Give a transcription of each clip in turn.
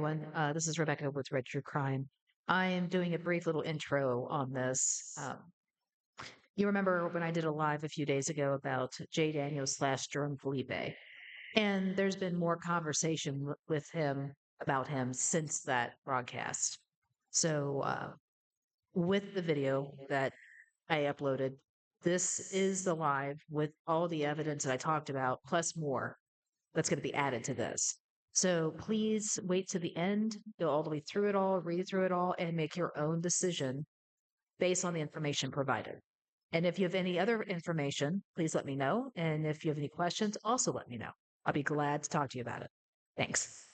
everyone. This is Rebecca with Red True Crime. I am doing a brief little intro on this. You remember when I did a live a few days ago about Jay Daniels / Jerome Felipe, and there's been more conversation with him about him since that broadcast. So, with the video that I uploaded, this is the live with all the evidence that I talked about, plus more that's going to be added to this. So please wait to the end, go all the way through it all, read through it all, and make your own decision based on the information provided. And if you have any other information, please let me know. And if you have any questions, also let me know. I'll be glad to talk to you about it. Thanks.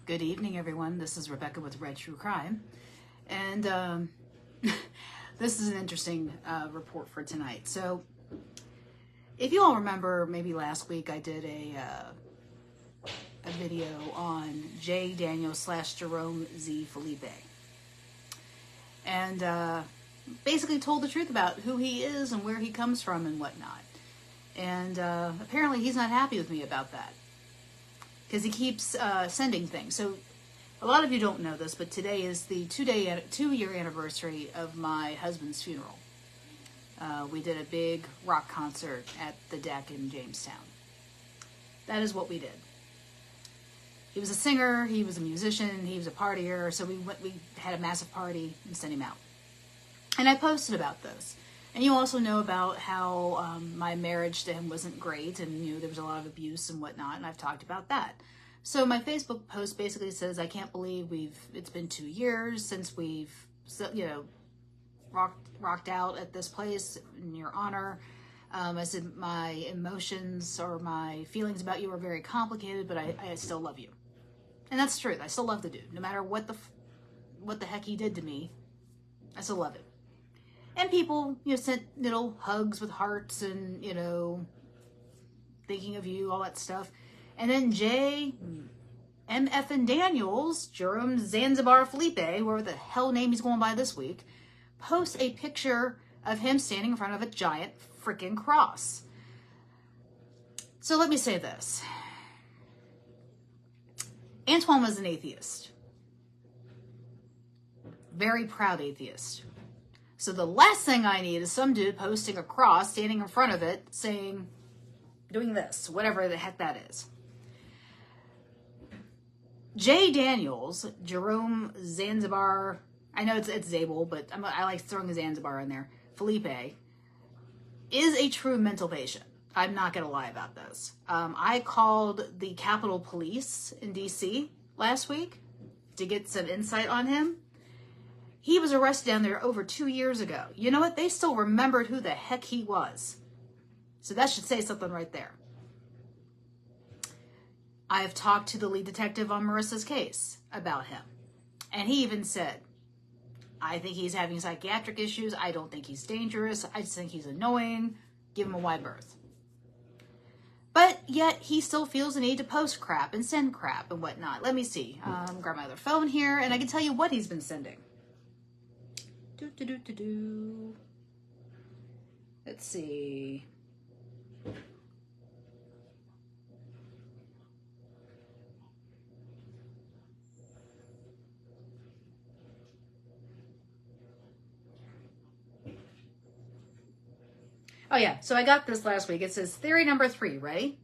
Good evening, everyone. This is Rebecca with Red True Crime. And this is an interesting report for tonight. So, if you all remember, maybe last week I did a video on Jay Daniels / Jerome Z. Felipe. And basically told the truth about who he is and where he comes from and whatnot. And apparently he's not happy with me about that, because he keeps sending things. So a lot of you don't know this, but today is the 2-year anniversary of my husband's funeral. We did a big rock concert at the Deck in Jamestown. That is what we did. He was a singer, he was a musician, he was a partier, so we had a massive party and sent him out. And I posted about this. And you also know about how my marriage to him wasn't great, and there was a lot of abuse and whatnot, and I've talked about that. So my Facebook post basically says, I can't believe it's been 2 years since we've rocked out at this place in your honor. I said my emotions or my feelings about you are very complicated, but I still love you. And that's the truth. I still love the dude. No matter what the heck he did to me, I still love him. And people, sent little hugs with hearts and, thinking of you, all that stuff. And then Jay M.F. and Daniels, Jerome Zanzibar Felipe, whatever the hell name he's going by this week, posts a picture of him standing in front of a giant freaking cross. So let me say this. Antoine was an atheist. Very proud atheist. So the last thing I need is some dude posting a cross, standing in front of it, saying, doing this, whatever the heck that is. Jay Daniels, Jerome Zanzibar, I know it's Zabel, but I like throwing a Zanzibar in there, Felipe, is a true mental patient. I'm not going to lie about this. I called the Capitol Police in D.C. last week to get some insight on him. He was arrested down there over 2 years ago. You know what? They still remembered who the heck he was. So that should say something right there. I have talked to the lead detective on Marissa's case about him. And he even said, I think he's having psychiatric issues. I don't think he's dangerous. I just think he's annoying. Give him a wide berth. But yet he still feels the need to post crap and send crap and whatnot. Let me see. Grab my other phone here and I can tell you what he's been sending. Let's see. Oh yeah, so I got this last week. It says theory number 3, ready?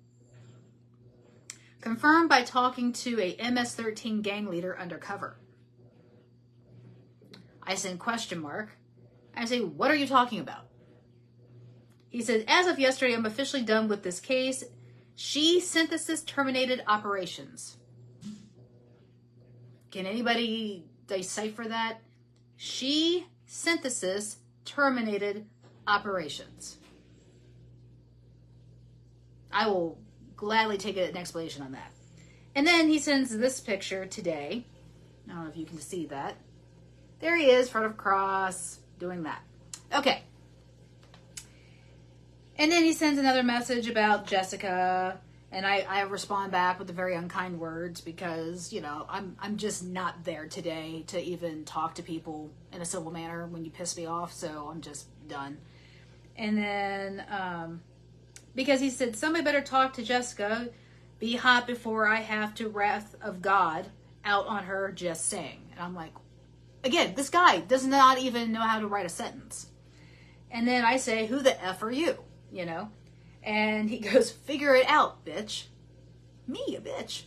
Confirmed by talking to a MS-13 gang leader undercover. I send question mark. I say, what are you talking about? He says, as of yesterday, I'm officially done with this case. She synthesis terminated operations. Can anybody decipher that? She synthesis terminated operations. I will gladly take an explanation on that. And then he sends this picture today. I don't know if you can see that. There he is, front of a cross, doing that. Okay. And then he sends another message about Jessica And I respond back with the very unkind words because, you know, I'm just not there today to even talk to people in a civil manner when you piss me off, so I'm just done. And then, because he said, somebody better talk to Jessica, be hot before I have to wrath of God out on her, just saying. And I'm like, again, this guy does not even know how to write a sentence. And then I say, who the F are you? You know? And he goes, figure it out, bitch. Me, a bitch.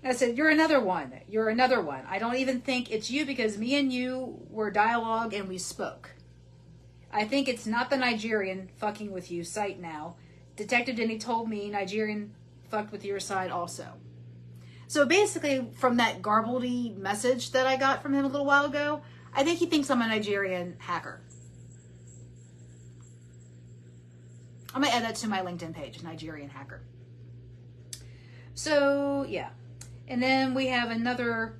I said, you're another one. You're another one. I don't even think it's you because me and you were dialogue and we spoke. I think it's not the Nigerian fucking with you site now. Detective Denny told me Nigerian fucked with your side also. So basically, from that garbledy message that I got from him a little while ago, I think he thinks I'm a Nigerian hacker. I'm going to add that to my LinkedIn page, Nigerian hacker. So, yeah. And then we have another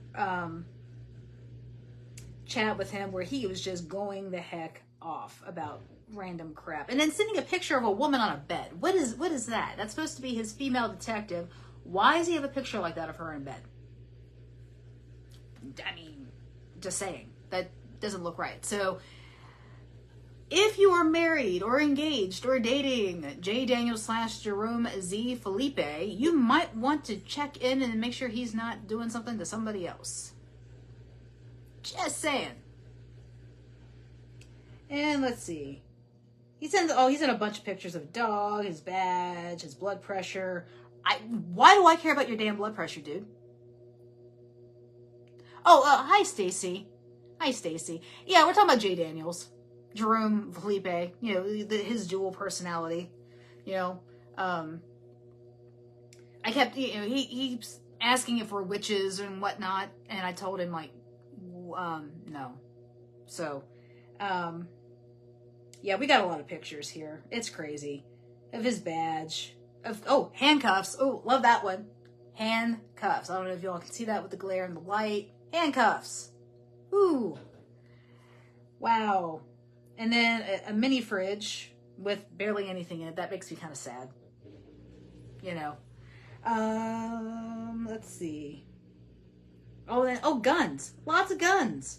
chat with him where he was just going the heck off about random crap. And then sending a picture of a woman on a bed. What is that? That's supposed to be his female detective. Why does he have a picture like that of her in bed? I mean, just saying. That doesn't look right. So, if you are married or engaged or dating J. Daniel / Jerome Z. Felipe, you might want to check in and make sure he's not doing something to somebody else. Just saying. And let's see. He sent a bunch of pictures of a dog, his badge, his blood pressure. Why do I care about your damn blood pressure, dude? Oh, hi, Stacy. Hi, Stacy. Yeah, we're talking about J. Daniels. Jerome Felipe, you know, his dual personality, you know, I kept, you know, he keeps asking if we're witches and whatnot, and I told him, like, no. So, yeah, we got a lot of pictures here. It's crazy. Of his badge. Handcuffs. Oh, love that one. Handcuffs. I don't know if y'all can see that with the glare and the light. Handcuffs. Ooh. Wow. And then a mini fridge with barely anything in it. That makes me kind of sad. You know. Let's see. Guns. Lots of guns.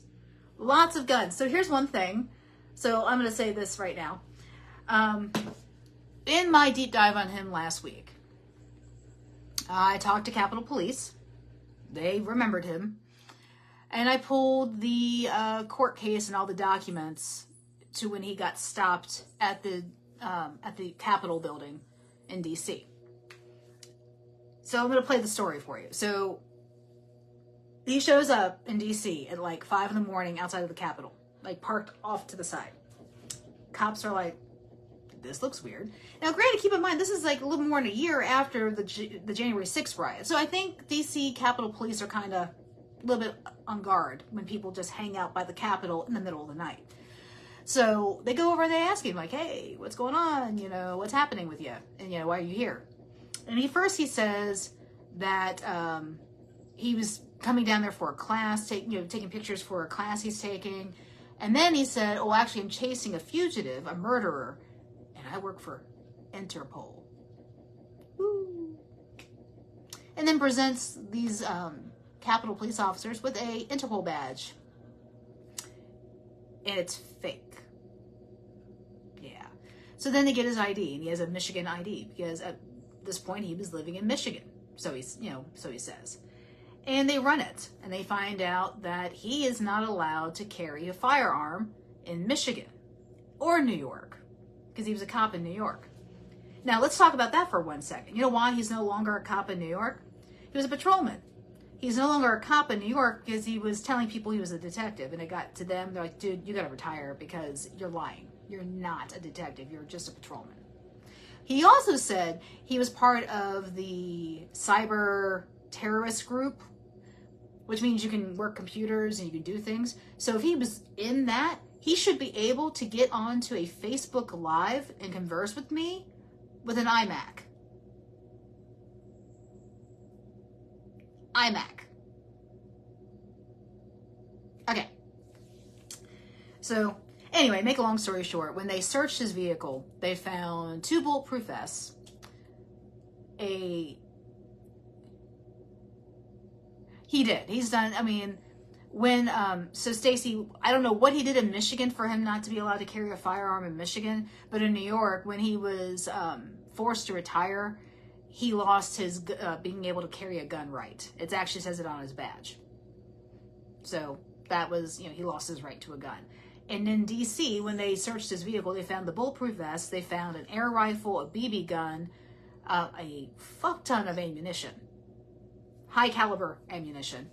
Lots of guns. So here's one thing. So I'm going to say this right now. In my deep dive on him last week, I talked to Capitol Police. They remembered him. And I pulled the court case and all the documents to when he got stopped at the Capitol building in D.C. So I'm going to play the story for you. So he shows up in D.C. at like 5 a.m. outside of the Capitol, like parked off to the side. Cops are like, this looks weird. Now, granted, keep in mind, this is like a little more than a year after the January 6th riot. So I think D.C. Capitol Police are kind of a little bit on guard when people just hang out by the Capitol in the middle of the night. So they go over and they ask him, like, hey, what's going on? You know, what's happening with you? And, you know, why are you here? And he says that he was coming down there for a class, taking pictures for a class he's taking. And then he said, oh, actually, I'm chasing a fugitive, a murderer, and I work for Interpol. Woo. And then presents these Capitol Police officers with a Interpol badge. And it's fake. Yeah. So then they get his ID, and he has a Michigan ID, because at this point he was living in Michigan. So he says. And they run it, and they find out that he is not allowed to carry a firearm in Michigan or New York, because he was a cop in New York. Now, let's talk about that for 1 second. You know why he's no longer a cop in New York? He was a patrolman. He's no longer a cop in New York because he was telling people he was a detective, and it got to them. They're like, dude, you got to retire because you're lying. You're not a detective. You're just a patrolman. He also said he was part of the cyber terrorist group, which means you can work computers and you can do things. So if he was in that, he should be able to get onto a Facebook Live and converse with me with an iMac. Okay. So, anyway, make a long story short, when they searched his vehicle, they found 2 bulletproof vests, a... He did. He's done, I mean, when, so Stacy, I don't know what he did in Michigan for him not to be allowed to carry a firearm in Michigan, but in New York, when he was forced to retire, he lost his being able to carry a gun right. It actually says it on his badge. So that was, he lost his right to a gun. And in D.C., when they searched his vehicle, they found the bulletproof vest, they found an air rifle, a BB gun, a fuck ton of ammunition. High caliber ammunition.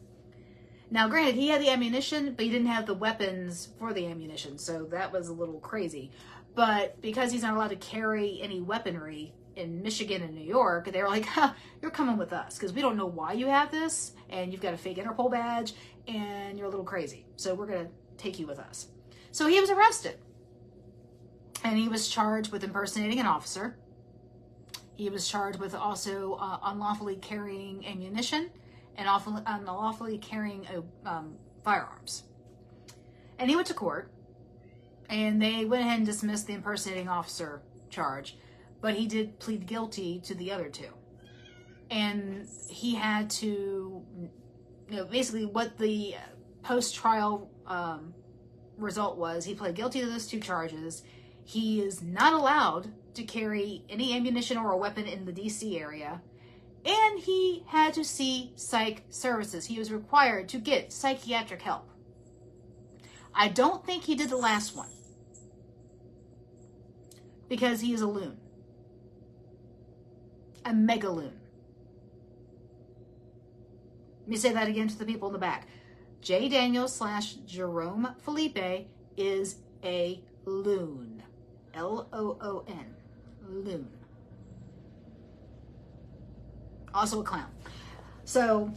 Now, granted, he had the ammunition, but he didn't have the weapons for the ammunition, so that was a little crazy. But because he's not allowed to carry any weaponry in Michigan and New York, they were like, you're coming with us, because we don't know why you have this, and you've got a fake Interpol badge, and you're a little crazy, so we're going to take you with us. So he was arrested, and he was charged with impersonating an officer. He was charged with also unlawfully carrying ammunition and unlawfully carrying firearms. And he went to court, and they went ahead and dismissed the impersonating officer charge, but he did plead guilty to the other two. And he had to, basically what the post-trial result was, he pled guilty to those two charges. He is not allowed to carry any ammunition or a weapon in the D.C. area, and he had to see psych services. He was required to get psychiatric help. I don't think he did the last one, because he is a loon. A mega loon. Let me say that again to the people in the back. J. Daniels / Jerome Felipe is a loon. Loon. Loon. Also a clown. So,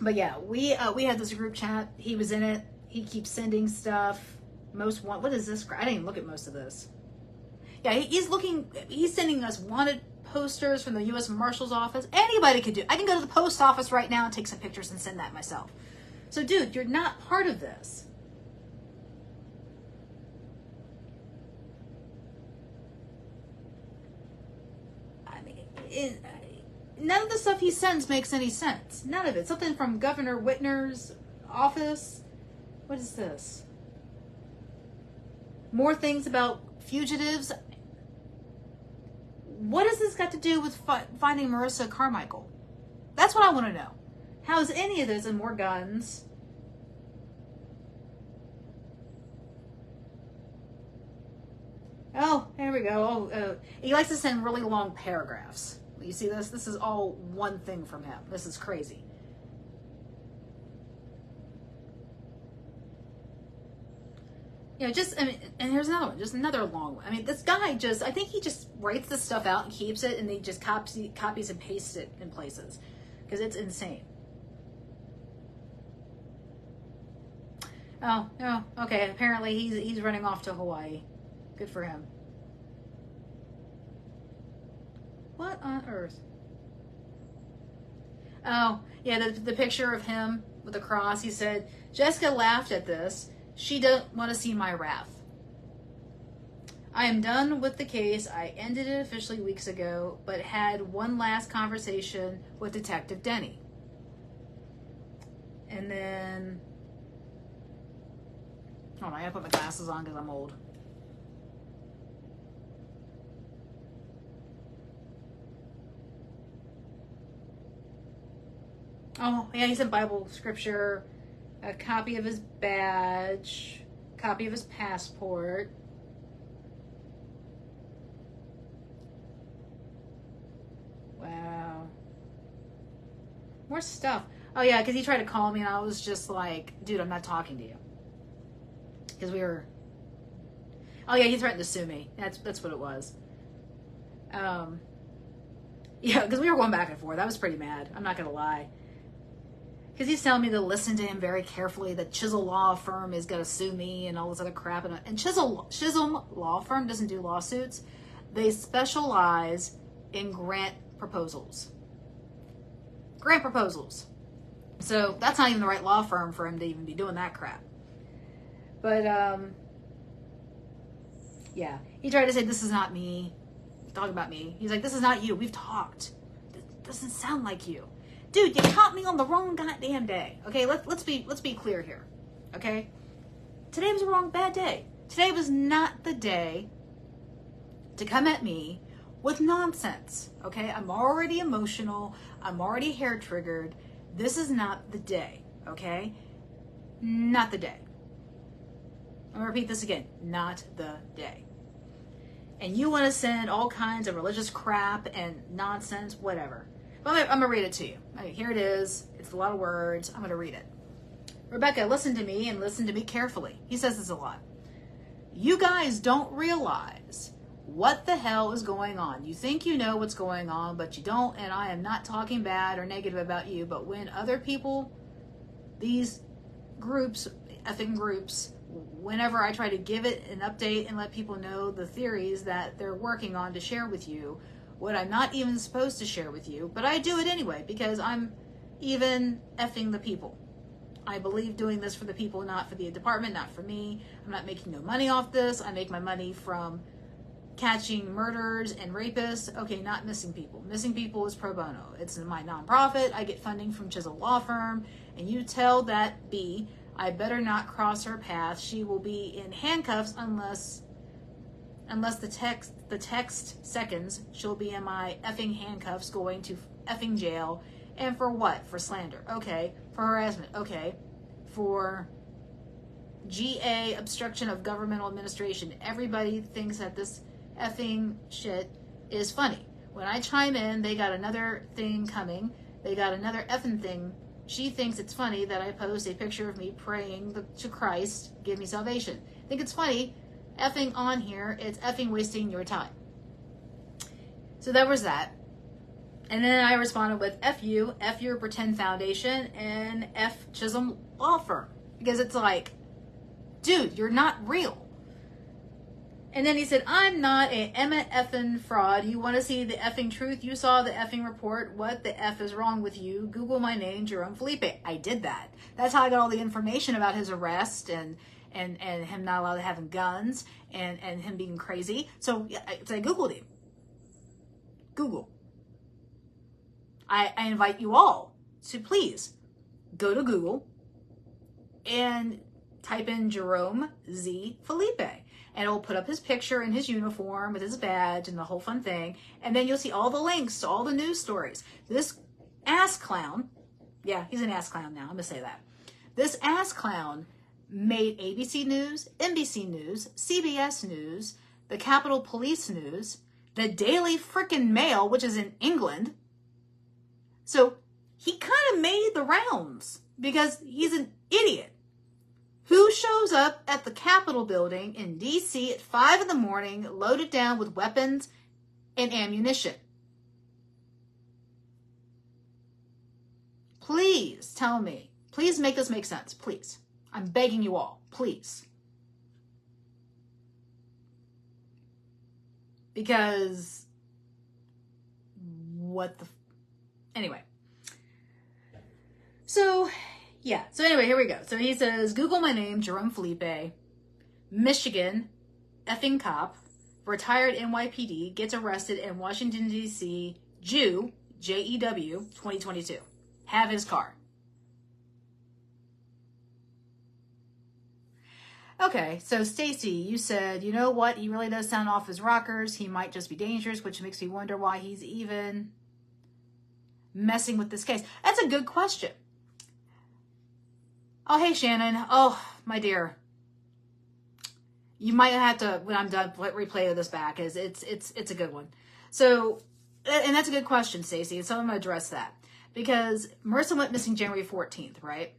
but yeah, we had this group chat. He was in it. He keeps sending stuff. What is this? I didn't even look at most of this. Yeah, he's sending us wanted posters from the U.S. Marshal's office. Anybody could do. I can go to the post office right now and take some pictures and send that myself. So, dude, you're not part of this. I mean, none of the stuff he sends makes any sense. None of it. Something from Governor Whitner's office. What is this? More things about fugitives. What has this got to do with finding Marissa Carmichael? That's what I want to know. How is any of this, and more guns? Oh, here we go. Oh, he likes to send really long paragraphs. You see this? This is all one thing from him. This is crazy. And here's another one, just another long one. I mean, this guy I think he just writes this stuff out and keeps it, and he just copies and pastes it in places, because it's insane. Oh, okay. Apparently he's running off to Hawaii. Good for him. What on earth? Oh, yeah, the picture of him with the cross. He said, Jessica laughed at this. She doesn't want to see my wrath. I am done with the case. I ended it officially weeks ago, but had one last conversation with Detective Denny. And then... Hold on, I gotta put my glasses on because I'm old. Oh, yeah, he said Bible scripture, a copy of his badge, copy of his passport. Wow. More stuff. Oh, yeah, because he tried to call me, and I was just like, dude, I'm not talking to you. Because we were... Oh, yeah, he threatened to sue me. That's what it was. Yeah, because we were going back and forth. I was pretty mad. I'm not going to lie. Because he's telling me to listen to him very carefully, that Chisholm Law Firm is going to sue me and all this other crap. And Chisholm Law Firm doesn't do lawsuits. They specialize in grant proposals. Grant proposals. So that's not even the right law firm for him to even be doing that crap. But, yeah. He tried to say, this is not me. talking about me. He's like, this is not you. We've talked. This doesn't sound like you. Dude, you caught me on the wrong goddamn day. Okay, let's be clear here. Okay? Today was a bad day. Today was not the day to come at me with nonsense. Okay? I'm already emotional. I'm already hair triggered. This is not the day. Okay? Not the day. I'm gonna repeat this again. Not the day. And you want to send all kinds of religious crap and nonsense, whatever. But I'm gonna read it to you. Okay, here it is. It's a lot of words. I'm gonna read it. Rebecca, listen to me and listen to me carefully. He says this a lot. You guys don't realize what the hell is going on. You think you know what's going on, but you don't. And I am not talking bad or negative about you. But when other people, these groups, effing groups, whenever I try to give it an update and let people know the theories that they're working on to share with you, what I'm not even supposed to share with you, but I do it anyway because I'm even effing the people. I believe doing this for the people, not for the department, not for me. I'm not making no money off this. I make my money from catching murderers and rapists. Okay, not missing people. Missing people is pro bono. It's my nonprofit. I get funding from Chisel Law Firm. And you tell that B, I better not cross her path. She will be in handcuffs unless the text seconds. She'll be in my effing handcuffs going to effing jail. And for what? For slander. Okay. For harassment. Okay. For GA, obstruction of governmental administration. Everybody thinks that this effing shit is funny. When I chime in, they got another thing coming. They got another effing thing. She thinks it's funny that I post a picture of me praying to Christ, give me salvation. Think it's funny, effing on here, it's effing wasting your time. So that was that. And then I responded with F you, F your pretend foundation, and F Chisholm Law Firm. Because it's like, dude, you're not real. And then he said, I'm not a Emma effing fraud. You want to see the effing truth? You saw the effing report. What the F is wrong with you? Google my name, Jerome Felipe. I did that. That's how I got all the information about his arrest and him not allowed to have guns and him being crazy. So I Googled him. Google. I invite you all to please go to Google and type in Jerome Z. Felipe. And it'll put up his picture in his uniform with his badge and the whole fun thing. And then you'll see all the links to all the news stories. This ass clown, yeah, he's an ass clown now, I'm going to say that. This ass clown made ABC News, NBC News, CBS News, the Capitol Police News, the Daily Frickin' Mail, which is in England. So he kind of made the rounds because he's an idiot. Who shows up at the Capitol building in D.C. at 5 in the morning, loaded down with weapons and ammunition? Please tell me. Please make this make sense. Please. I'm begging you all. Please. Because what the... Anyway. So... yeah. So anyway, here we go. So he says, Google my name, Jerome Felipe, Michigan, effing cop, retired NYPD, gets arrested in Washington, D.C., Jew, J-E-W, 2022. Have his car. Okay, so Stacy, you said, you know what? He really does sound off his rockers. He might just be dangerous, which makes me wonder why he's even messing with this case. That's a good question. Oh, hey, Shannon. Oh, my dear. You might have to, when I'm done, replay this back, because it's a good one. So, and that's a good question, Stacey. So I'm going to address that. Because Marissa went missing January 14th, right?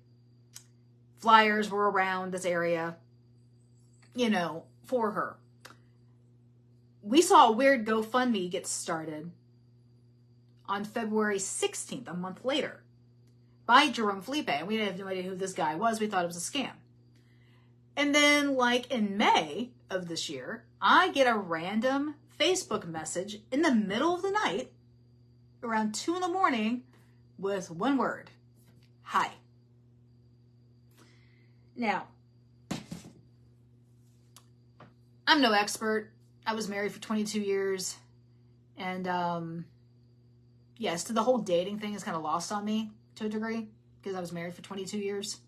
Flyers were around this area, you know, for her. We saw a weird GoFundMe get started on February 16th, a month later, by Jerome Felipe. And we didn't have no idea who this guy was. We thought it was a scam. And then, like, in May of this year, I get a random Facebook message in the middle of the night, around 2 in the morning, with one word: hi. Now, I'm no expert. I was married for 22 years. And yes, the whole dating thing is kind of lost on me to a degree because I was married for 22 years.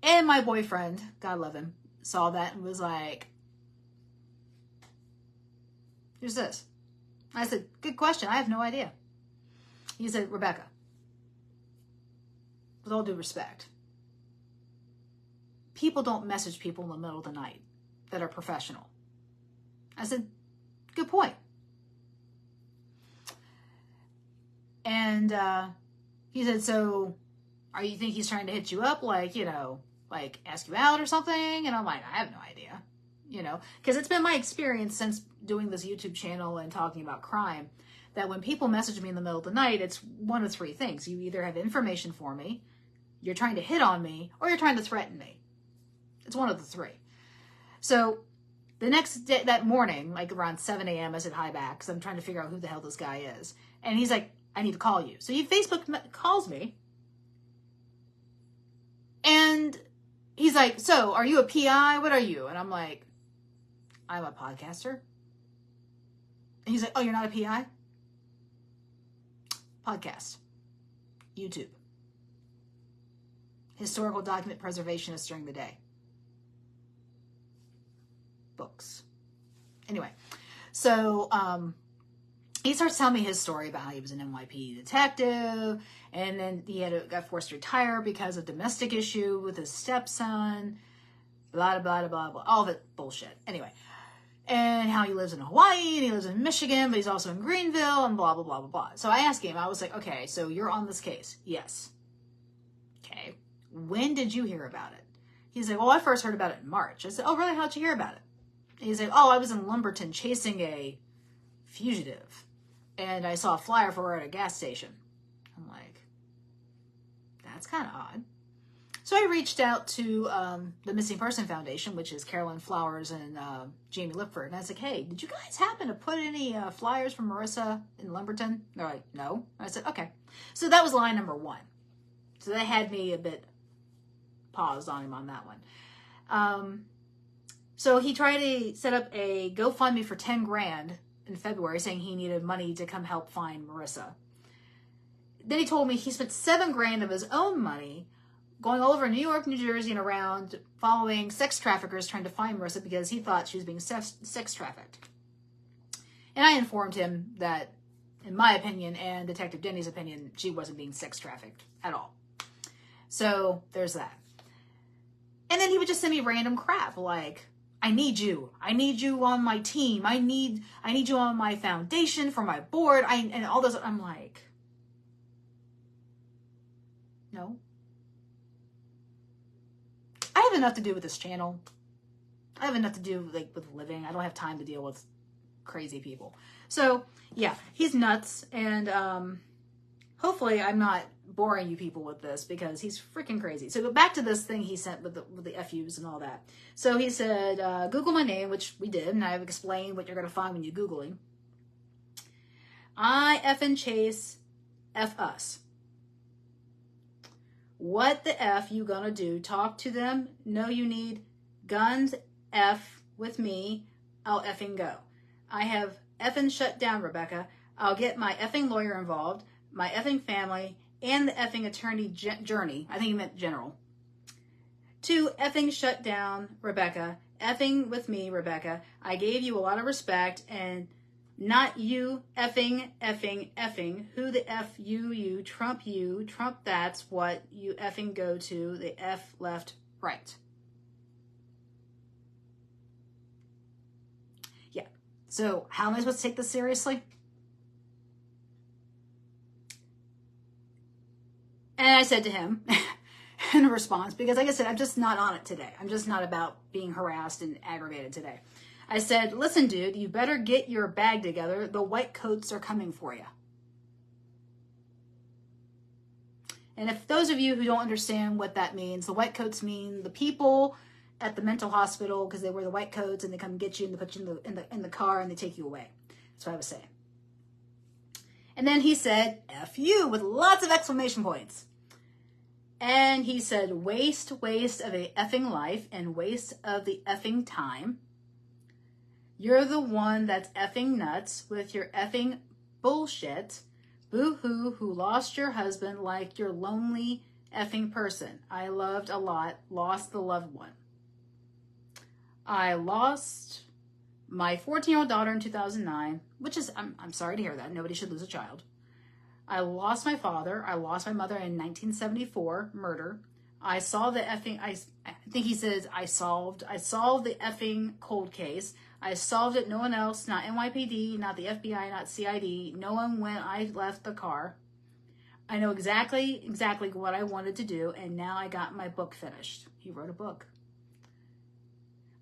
And my boyfriend, God love him, saw that and was like, "Who's this?" I said, "Good question. I have no idea." He said, "Rebecca, with all due respect, people don't message people in the middle of the night that are professional." I said, "Good point." And he said, "So, are you think he's trying to hit you up, like, like ask you out or something?" And I'm like, "I have no idea." Because it's been my experience since doing this YouTube channel and talking about crime, that when people message me in the middle of the night, it's one of three things. You either have information for me, you're trying to hit on me, or you're trying to threaten me. It's one of the three. So the next day, that morning, like around 7 a.m., I said hi back because I'm trying to figure out who the hell this guy is. And he's like, "I need to call you." So he Facebook calls me. And he's like, "So, are you a PI? What are you?" And I'm like, "I'm a podcaster." And he's like, "Oh, you're not a PI?" Podcast. YouTube. Historical document preservationist during the day. Books. Anyway, so he starts telling me his story about how he was an NYPD detective, and then he got forced to retire because of domestic issue with his stepson, blah, blah, blah, blah, blah, all that bullshit. Anyway, and how he lives in Hawaii, and he lives in Michigan, but he's also in Greenville, and blah, blah, blah, blah, blah. So I asked him, I was like, "Okay, so you're on this case?" "Yes." "Okay. When did you hear about it?" He's like, "Well, I first heard about it in March." I said, "Oh, really? How'd you hear about it?" He's like, "Oh, I was in Lumberton chasing a fugitive, and I saw a flyer for her at a gas station." I'm like, that's kind of odd. So I reached out to the Missing Person Foundation, which is Carolyn Flowers and Jamie Lipford. And I was like, "Hey, did you guys happen to put any flyers from Marissa in Lumberton?" They're like, "No." I said, "Okay." So that was line number one. So they had me a bit paused on him on that one. So he tried to set up a GoFundMe for 10 grand in February, saying he needed money to come help find Marissa. Then he told me he spent 7 grand of his own money going all over New York, New Jersey, and around, following sex traffickers trying to find Marissa because he thought she was being sex trafficked. And I informed him that, in my opinion and Detective Denny's opinion, she wasn't being sex trafficked at all. So there's that. And then he would just send me random crap like, "I need you. I need you on my team. I need you on my foundation for my board." And all this. I'm like, no. I have enough to do with this channel. I have enough to do with living. I don't have time to deal with crazy people. So yeah, he's nuts, and hopefully I'm not boring you people with this because he's freaking crazy. So back to this thing he sent with the FUs and all that. So he said, Google my name, which we did, and I've explained what you're going to find when you Google him. I effing chase F us. What the F you gonna do? Talk to them? No, you need guns. F with me. I'll effing go. I have effing shut down, Rebecca. I'll get my effing lawyer involved, my effing family, and the effing attorney journey. I think he meant general. To effing shut down, Rebecca. Effing with me, Rebecca. I gave you a lot of respect, and not you effing. Who the F you, Trump you, Trump that's what you effing go to, the F left, right. Yeah. So how am I supposed to take this seriously? And I said to him in response, because like I said, I'm just not on it today. I'm just not about being harassed and aggravated today. I said, "Listen, dude, you better get your bag together. The white coats are coming for you." And if those of you who don't understand what that means, the white coats mean the people at the mental hospital, because they wear the white coats and they come get you and they put you in the car and they take you away. That's what I was saying. And then he said, "F you," with lots of exclamation points. And he said, waste of a effing life and waste of the effing time. You're the one that's effing nuts with your effing bullshit. Boo-hoo, who lost your husband like your lonely effing person. I loved a lot, lost the loved one. I lost my 14-year-old daughter in 2009, which is, I'm sorry to hear that. Nobody should lose a child. I lost my father. I lost my mother in 1974, murder. I saw the effing, I think he says I solved the effing cold case. I solved it. No one else, not NYPD, not the FBI, not CID. No one when I left the car. I know exactly what I wanted to do, and now I got my book finished. He wrote a book.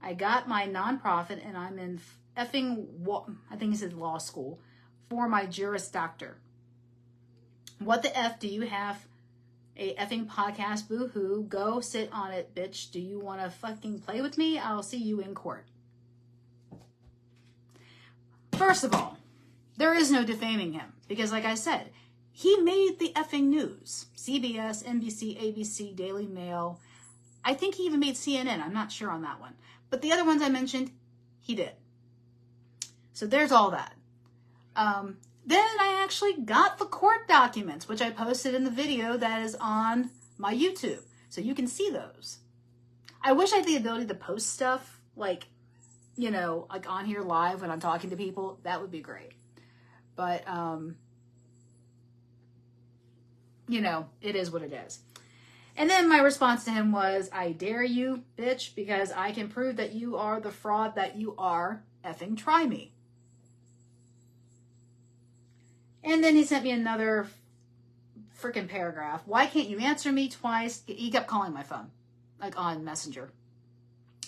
I got my nonprofit, and I'm in effing, I think he said law school, for my Juris Doctor. What the F do you have a effing podcast? Boo-hoo. Go sit on it, bitch. Do you want to fucking play with me? I'll see you in court. First of all, there is no defaming him because, like I said, he made the effing news. CBS, NBC, ABC, Daily Mail. I think he even made CNN. I'm not sure on that one. But the other ones I mentioned, he did. So there's all that. Then I actually got the court documents, which I posted in the video that is on my YouTube. So you can see those. I wish I had the ability to post stuff like, you know, like on here live when I'm talking to people. That would be great. But, you know, it is what it is. And then my response to him was, I dare you, bitch, because I can prove that you are the fraud that you are. Effing try me. And then he sent me another freaking paragraph. Why can't you answer me twice? He kept calling my phone, like on Messenger.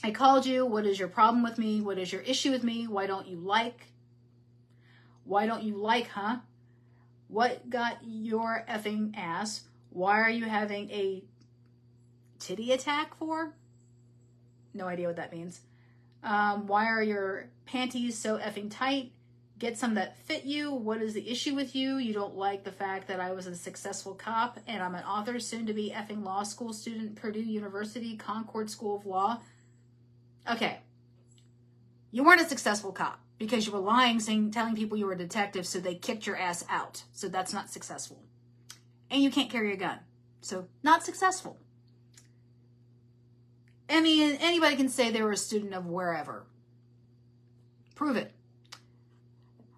I called you. What is your problem with me? What is your issue with me? Why don't you like? Why don't you like, huh? What got your effing ass? Why are you having a titty attack for? No idea what that means. Why are your panties so effing tight? Get some that fit you. What is the issue with you? You don't like the fact that I was a successful cop and I'm an author, soon to be effing law school student, Purdue University, Concord School of Law. Okay. You weren't a successful cop because you were lying, telling people you were a detective, so they kicked your ass out. So that's not successful. And you can't carry a gun. So not successful. I mean, anybody can say they were a student of wherever. Prove it.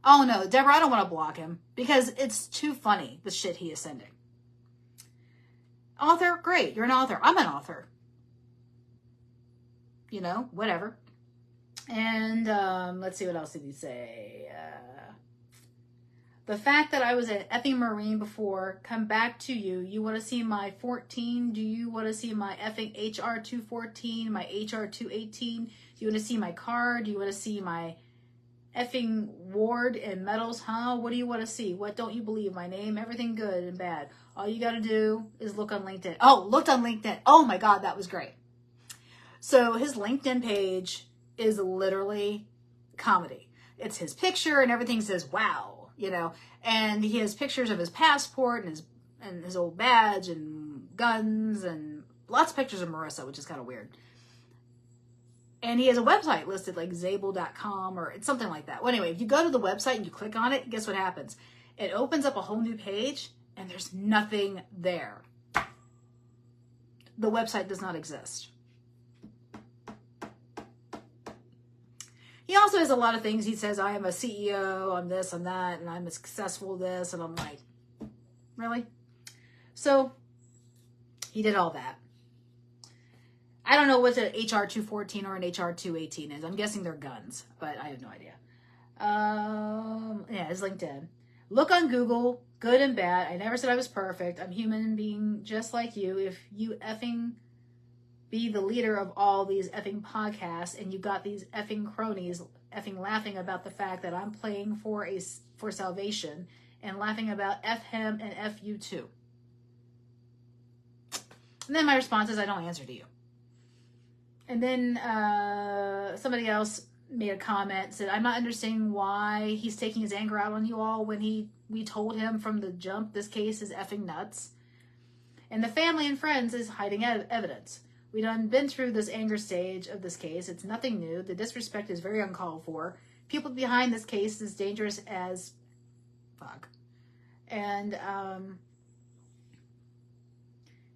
Oh no, Deborah, I don't want to block him because it's too funny, the shit he is sending. Author, great, you're an author. I'm an author. You know, whatever. And let's see, what else did he say? The fact that I was an effing Marine before, come back to you. You want to see my 14? Do you want to see my effing HR 214, my HR 218? Do you want to see my card? Do you want to see my effing ward and medals, huh? What do you want to see? What don't you believe? My name, everything good and bad. All you got to do is look on LinkedIn. Oh, looked on LinkedIn. Oh my God, that was great. So his LinkedIn page is literally comedy. It's his picture and everything says, wow, you know, and he has pictures of his passport and his old badge and guns and lots of pictures of Marissa, which is kind of weird. And he has a website listed like Zabel.com or it's something like that. Well, anyway, if you go to the website and you click on it, guess what happens? It opens up a whole new page and there's nothing there. The website does not exist. He also has a lot of things. He says, I am a CEO, I'm this, I'm that, and I'm a successful this. And I'm like, really? So he did all that. I don't know what an HR 214 or an HR 218 is. I'm guessing they're guns, but I have no idea. Yeah, it's LinkedIn. Look on Google, good and bad. I never said I was perfect. I'm human being just like you. If you effing be the leader of all these effing podcasts and you got these effing cronies effing laughing about the fact that I'm playing for salvation and laughing about F him and F you too. And then my response is I don't answer to you. And then somebody else made a comment, said, I'm not understanding why he's taking his anger out on you all when we told him from the jump this case is effing nuts. And the family and friends is hiding evidence. We done been through this anger stage of this case. It's nothing new. The disrespect is very uncalled for. People behind this case is dangerous as fuck. And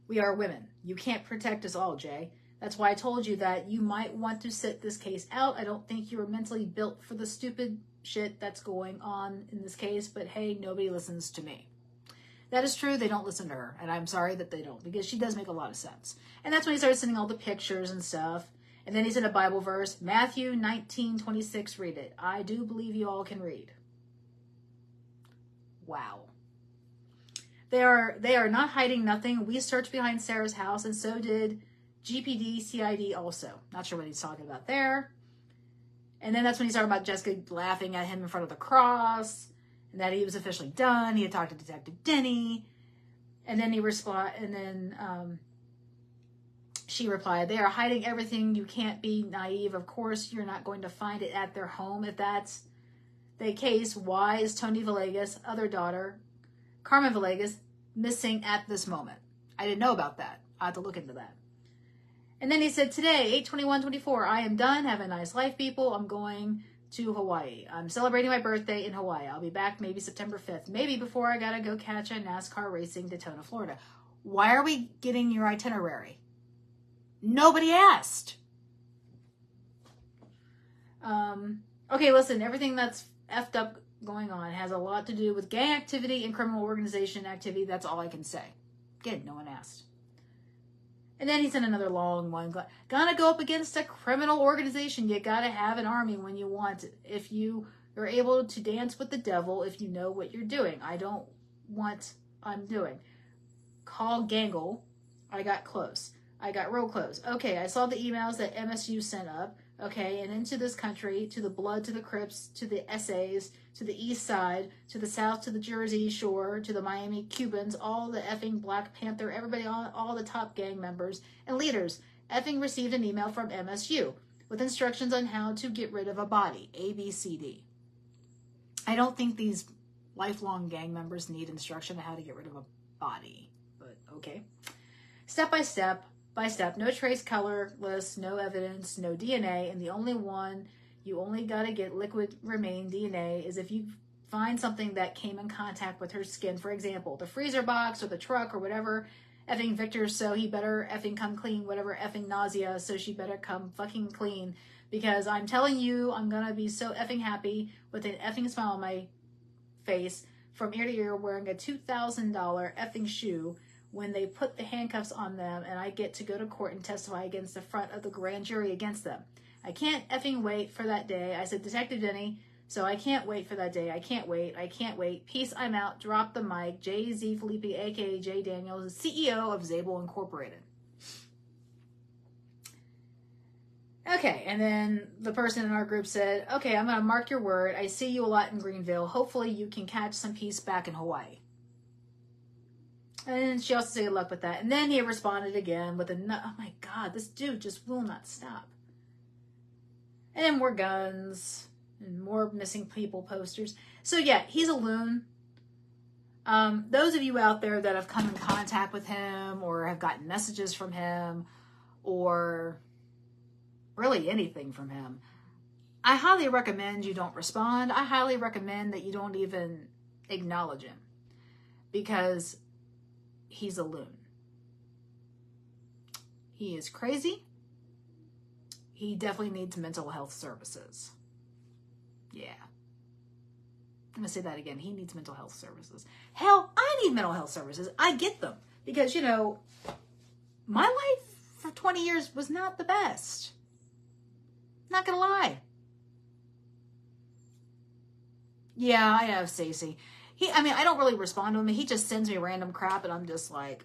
we are women. You can't protect us all, Jay. That's why I told you that you might want to sit this case out. I don't think you were mentally built for the stupid shit that's going on in this case, but hey, nobody listens to me. That is true. They don't listen to her, and I'm sorry that they don't, because she does make a lot of sense. And that's when he started sending all the pictures and stuff. And then he sent a Bible verse, Matthew 19:26. Read it. I do believe you all can read. Wow. They are not hiding nothing. We searched behind Sarah's house, and so did GPD, CID also. Not sure what he's talking about there. And then that's when he's talking about Jessica laughing at him in front of the cross, and that he was officially done. He had talked to Detective Denny, and then she replied, "They are hiding everything. You can't be naive. Of course, you're not going to find it at their home. If that's the case, why is Tony Villegas' other daughter, Carmen Villegas, missing at this moment?" I didn't know about that. I have to look into that. And then he said, "Today, 8/21/24, I am done. Have a nice life, people. I'm going to Hawaii. I'm celebrating my birthday in Hawaii. I'll be back maybe September 5th. Maybe before I gotta go catch a NASCAR racing Daytona, Florida." Why are we getting your itinerary? Nobody asked. Okay, listen, everything that's effed up going on has a lot to do with gang activity and criminal organization activity. That's all I can say. Again, no one asked. And then he sent another long one. Gonna go up against a criminal organization. You gotta have an army when you want it. If you are able to dance with the devil, if you know what you're doing. I don't want I'm doing. Call Gangle. I got close. I got real close. Okay, I saw the emails that MSU sent up. Okay, and into this country, to the Blood, to the Crips, to the essays, to the East Side, to the South, to the Jersey Shore, to the Miami Cubans, all the effing Black Panther, everybody, all the top gang members and leaders effing received an email from MSU with instructions on how to get rid of a body, A, B, C, D. I don't think these lifelong gang members need instruction on how to get rid of a body, but okay. Step by step, no trace, colorless, no evidence, no DNA, and the only one you only got to get liquid remain DNA is if you find something that came in contact with her skin. For example, the freezer box or the truck or whatever effing Victor, so he better effing come clean, whatever effing nausea, so she better come fucking clean, because I'm telling you, I'm going to be so effing happy with an effing smile on my face from ear to ear wearing a $2,000 effing shoe when they put the handcuffs on them and I get to go to court and testify against the front of the grand jury against them. I can't effing wait for that day. I said, Detective Denny, so I can't wait for that day. I can't wait. Peace, I'm out. Drop the mic. J.Z. Felipe, a.k.a. J. Daniels, CEO of Zabel Incorporated. Okay, and then the person in our group said, okay, I'm going to mark your word. I see you a lot in Greenville. Hopefully you can catch some peace back in Hawaii. And she also said good luck with that. And then he responded again with oh my God, this dude just will not stop. And then more guns and more missing people posters. So yeah, he's a loon. Those of you out there that have come in contact with him or have gotten messages from him or really anything from him, I highly recommend you don't respond. I highly recommend that you don't even acknowledge him, because he's a loon. He is crazy. He definitely needs mental health services. Yeah. I'm going to say that again. He needs mental health services. Hell, I need mental health services. I get them. Because, you know, my life for 20 years was not the best. Not going to lie. Yeah, I have Stacey. I don't really respond to him. He just sends me random crap and I'm just like,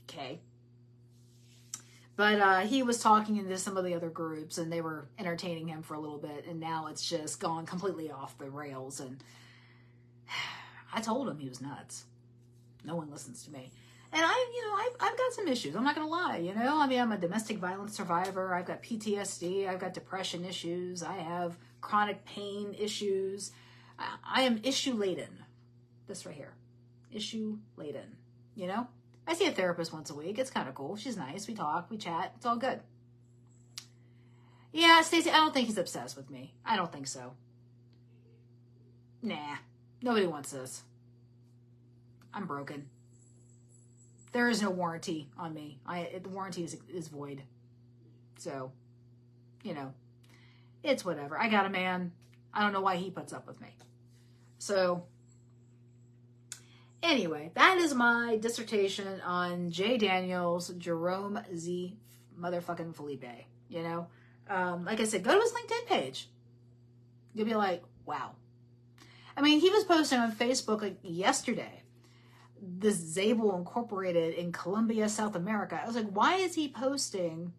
okay. But he was talking into some of the other groups and they were entertaining him for a little bit. And now it's just gone completely off the rails. And I told him he was nuts. No one listens to me. And I've got some issues. I'm not going to lie, I'm a domestic violence survivor. I've got PTSD. I've got depression issues. I have chronic pain issues. I am issue laden. This right here. Issue laden. I I see a therapist once a week. It's kind of cool. She's nice. We talk, we chat. It's all good. Yeah, Stacey, I don't think he's obsessed with me. I don't think so. Nah, nobody wants this. I'm broken. There is no warranty on me. The warranty is void. So, you know, it's whatever. I got a man. I don't know why he puts up with me. So, anyway, that is my dissertation on J. Daniels, Jerome Z. motherfucking Felipe. You know, like I said, go to his LinkedIn page. You'll be like, wow. I mean, he was posting on Facebook like yesterday, this Zabel Incorporated in Colombia, South America. I was like, why is he posting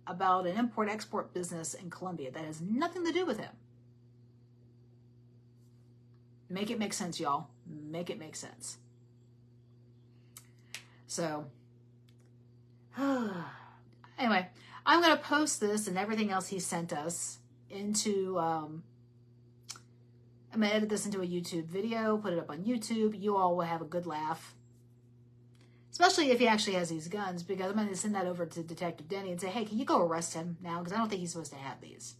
about an import-export business in Colombia that has nothing to do with him? Make it make sense, y'all. Make it make sense. So, anyway, I'm going to post this and everything else he sent us into, I'm going to edit this into a YouTube video, put it up on YouTube. You all will have a good laugh. Especially if he actually has these guns, because I'm going to send that over to Detective Denny and say, hey, can you go arrest him now? Because I don't think he's supposed to have these.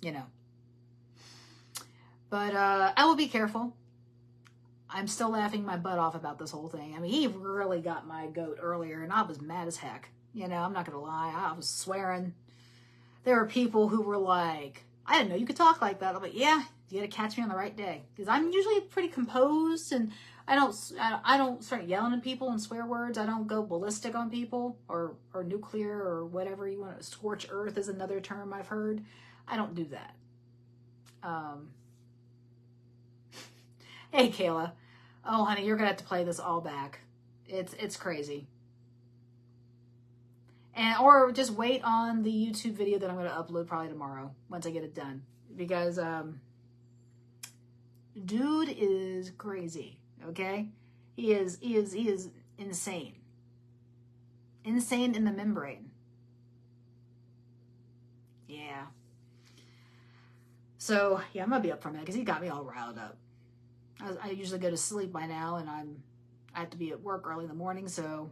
You know. But I will be careful. I'm still laughing my butt off about this whole thing. I mean, he really got my goat earlier, and I was mad as heck. You know, I'm not going to lie. I was swearing. There were people who were like, I didn't know you could talk like that. I'm like, yeah, you got to catch me on the right day. Because I'm usually pretty composed, and I don't start yelling at people and swear words. I don't go ballistic on people or nuclear or whatever you want. Scorch earth is another term I've heard. I don't do that. Hey, Kayla. Oh, honey, you're going to have to play this all back. It's crazy. Or just wait on the YouTube video that I'm going to upload probably tomorrow once I get it done. Because, dude is crazy, okay? He is insane. Insane in the membrane. Yeah. So, yeah, I'm going to be up for a minute because he got me all riled up. I usually go to sleep by now, and I have to be at work early in the morning, so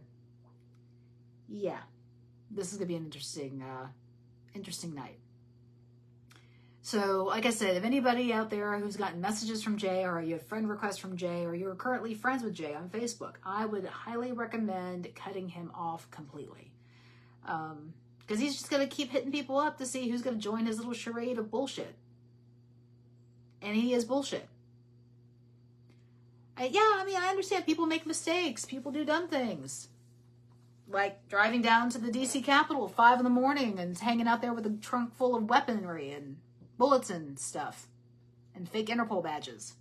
yeah, this is gonna be an interesting night. So, like I said, if anybody out there who's gotten messages from Jay, or you have friend requests from Jay, or you're currently friends with Jay on Facebook, I would highly recommend cutting him off completely, because he's just gonna keep hitting people up to see who's gonna join his little charade of bullshit, and he is bullshit. Yeah, I mean, I understand people make mistakes. People do dumb things. Like driving down to the DC Capitol at 5 a.m. and hanging out there with a trunk full of weaponry and bullets and stuff. And fake Interpol badges.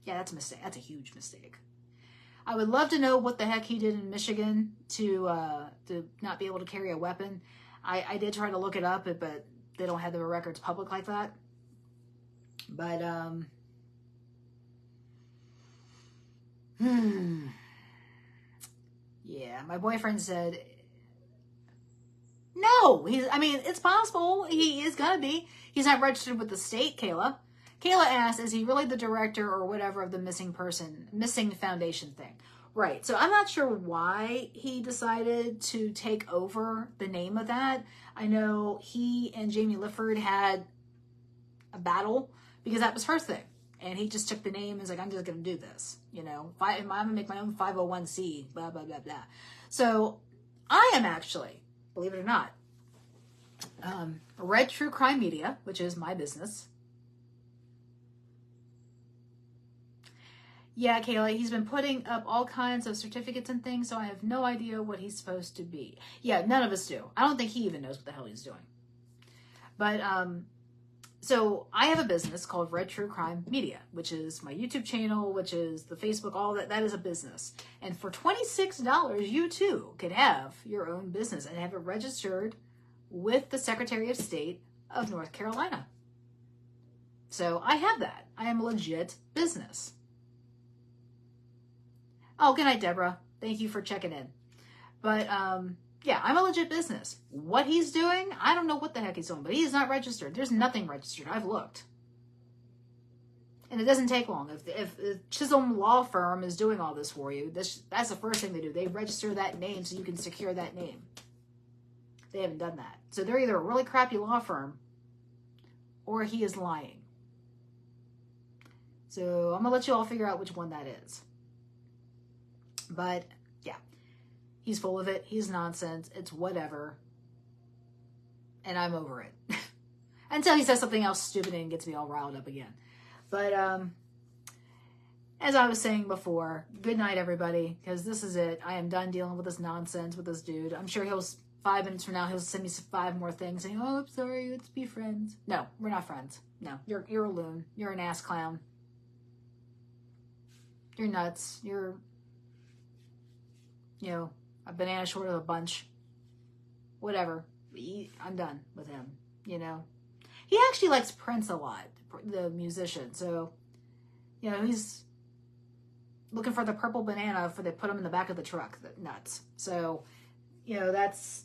Yeah, that's a mistake. That's a huge mistake. I would love to know what the heck he did in Michigan to not be able to carry a weapon. I did try to look it up, but they don't have the records public like that. But, yeah, my boyfriend said, no, it's possible. He is gonna be. He's not registered with the state, Kayla. Kayla asked, is he really the director or whatever of the missing foundation thing? Right. So I'm not sure why he decided to take over the name of that. I know he and Jamie Lifford had a battle because that was her thing. And he just took the name and was like, I'm just going to do this. You know, I'm going to make my own 501c, blah, blah, blah, blah. So I am actually, believe it or not, Red True Crime Media, which is my business. Yeah, Kayla, he's been putting up all kinds of certificates and things, so I have no idea what he's supposed to be. Yeah, none of us do. I don't think he even knows what the hell he's doing. But, so I have a business called Red True Crime Media, which is my YouTube channel, which is the Facebook, all that. That is a business. And for $26, you too could have your own business and have it registered with the Secretary of State of North Carolina. So I have that. I am a legit business. Oh, good night, Deborah. Thank you for checking in. But, yeah, I'm a legit business. What he's doing, I don't know what the heck he's doing, but he's not registered. There's nothing registered. I've looked. And it doesn't take long. If Chisholm Law Firm is doing all this for you, that's the first thing they do. They register that name so you can secure that name. They haven't done that. So they're either a really crappy law firm or he is lying. So I'm going to let you all figure out which one that is. But yeah, he's full of it. He's nonsense. It's whatever. And I'm over it. Until he says something else stupid and gets me all riled up again. But as I was saying before, good night, everybody, because this is it. I am done dealing with this nonsense with this dude. I'm sure 5 minutes from now, he'll send me 5 more things saying, oh, I'm sorry, let's be friends. No, we're not friends. No, you're a loon. You're an ass clown. You're nuts. You're, a banana short of a bunch. Whatever. I'm done with him, He actually likes Prince a lot, the musician. So, he's looking for the purple banana for they put him in the back of the truck. Nuts. So, that's,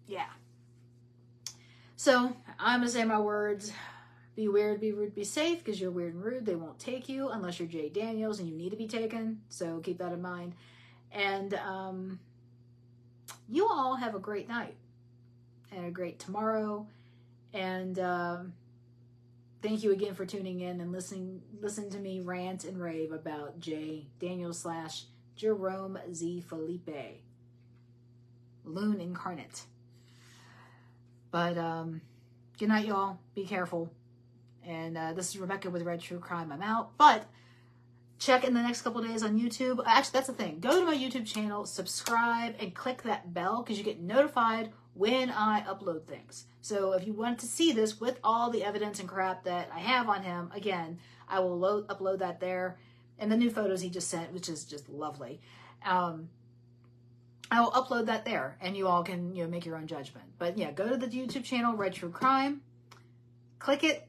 yeah. So, I'm going to say my words. Be weird, be rude, be safe, because you're weird and rude. They won't take you unless you're Jay Daniels and you need to be taken. So, keep that in mind. And you all have a great night and a great tomorrow. And thank you again for tuning in and listening to me rant and rave about Jay Daniels / Jerome Z. Felipe. Loon incarnate. But good night, y'all. Be careful. And this is Rebecca with Red True Crime. I'm out. But check in the next couple of days on YouTube. Actually, that's the thing. Go to my YouTube channel, subscribe, and click that bell because you get notified when I upload things. So if you want to see this with all the evidence and crap that I have on him, again, I will upload that there. And the new photos he just sent, which is just lovely. I will upload that there, and you all can make your own judgment. But yeah, go to the YouTube channel, Red True Crime, click it,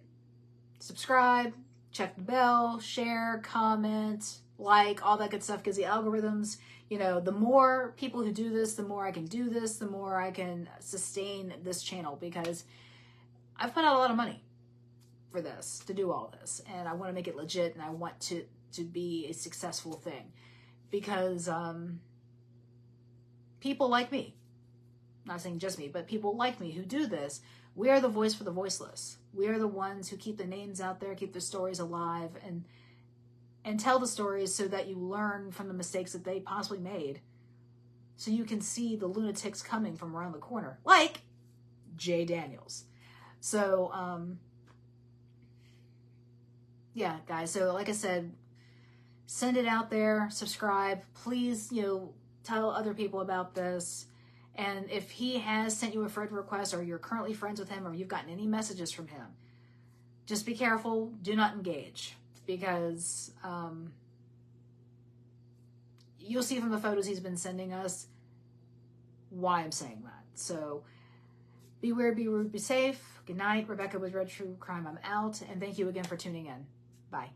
subscribe, check the bell, share, comment, like, all that good stuff, because the algorithms, the more people who do this, the more I can do this, the more I can sustain this channel, because I've put out a lot of money for this, to do all this, and I want to make it legit, and I want to be a successful thing, because people like me, not saying just me, but people like me who do this, we are the voice for the voiceless. We are the ones who keep the names out there, keep the stories alive, and tell the stories so that you learn from the mistakes that they possibly made, so you can see the lunatics coming from around the corner, like Jay Daniels. So, yeah, guys. So, like I said, send it out there, subscribe. Please, tell other people about this. And if he has sent you a friend request, or you're currently friends with him, or you've gotten any messages from him, just be careful. Do not engage, because you'll see from the photos he's been sending us why I'm saying that. So be weird, be rude, be safe. Good night. Rebecca with Red True Crime. I'm out. And thank you again for tuning in. Bye.